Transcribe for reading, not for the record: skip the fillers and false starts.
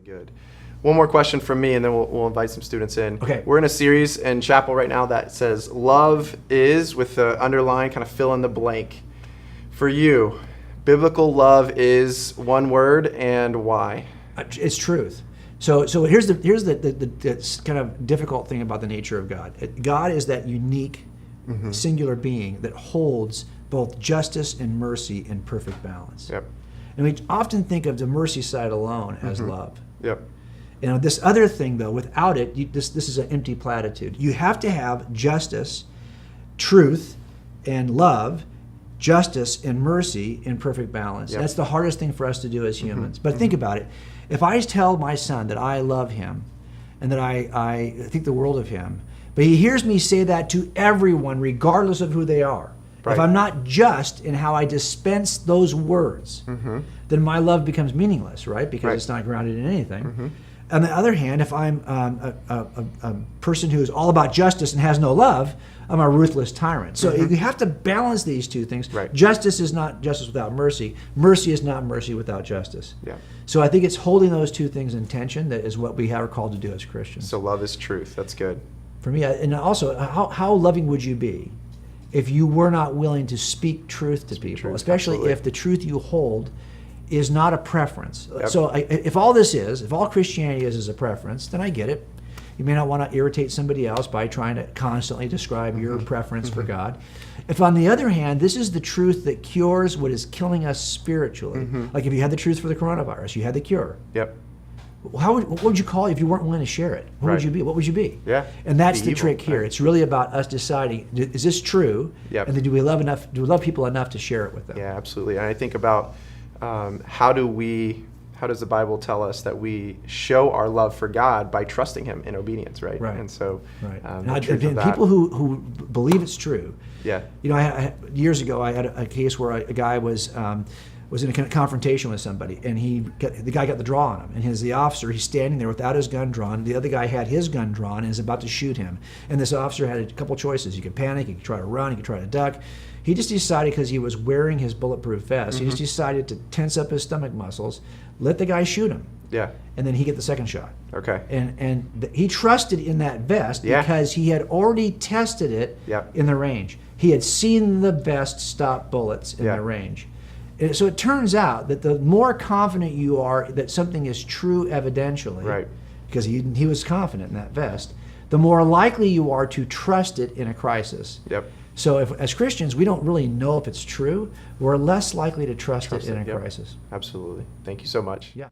good. One more question from me, and then we'll invite some students in. Okay. We're in a series in chapel right now that says love is, with the underline, kind of fill in the blank. For you, biblical love is one word, and why? It's truth. So here's the kind of difficult thing about the nature of God. God is that unique, singular being that holds both justice and mercy in perfect balance. Yep. And we often think of the mercy side alone as love. Yep. This other thing, though, without it, this is an empty platitude. You have to have justice, truth, and love, justice and mercy in perfect balance. Yep. That's the hardest thing for us to do as humans. But think about it. If I tell my son that I love him and that I think the world of him, but he hears me say that to everyone, regardless of who they are, right. If I'm not just in how I dispense those words, then my love becomes meaningless, right? Because right. it's not grounded in anything. On the other hand, if I'm a person who is all about justice and has no love, I'm a ruthless tyrant. So you have to balance these two things. Right. Justice is not justice without mercy. Mercy is not mercy without justice. Yeah. So I think it's holding those two things in tension that is what we are called to do as Christians. So love is truth. That's good. For me, and also, how loving would you be if you were not willing to speak truth to people, truth, especially absolutely. if the truth you hold is not a preference. Yep. So if all Christianity is a preference, then I get it. You may not want to irritate somebody else by trying to constantly describe your preference for God. If, on the other hand, this is the truth that cures what is killing us spiritually, like if you had the truth for the coronavirus, you had the cure. Yep. What would you call it if you weren't willing to share it? What would you be? What would you be? Yeah. And that's Be the evil, trick here. right. It's really about us deciding: is this true? Yep. And then do we love people enough to share it with them? Yeah, absolutely. And I think about how does the Bible tell us that we show our love for God by trusting Him in obedience, right? Right. And so, Right. the truth of And that- people who believe it's true. Yeah. You know, years ago, I had a case where a guy was in a confrontation with somebody, and the guy got the draw on him, and the officer, he's standing there without his gun drawn. The other guy had his gun drawn and is about to shoot him. And this officer had a couple choices. He could panic, he could try to run, he could try to duck. He just decided, because he was wearing his bulletproof vest, he just decided to tense up his stomach muscles, let the guy shoot him, Yeah. and then he get the second shot. Okay. And he trusted in that vest Yeah. because he had already tested it Yep. in the range. He had seen the vest stop bullets in Yeah. the range. And so it turns out that the more confident you are that something is true evidentially, Right. because he was confident in that vest, the more likely you are to trust it in a crisis. Yep. So if, as Christians, we don't really know if it's true, we're less likely to trust it in a Yep. crisis. Absolutely. Thank you so much. Yeah.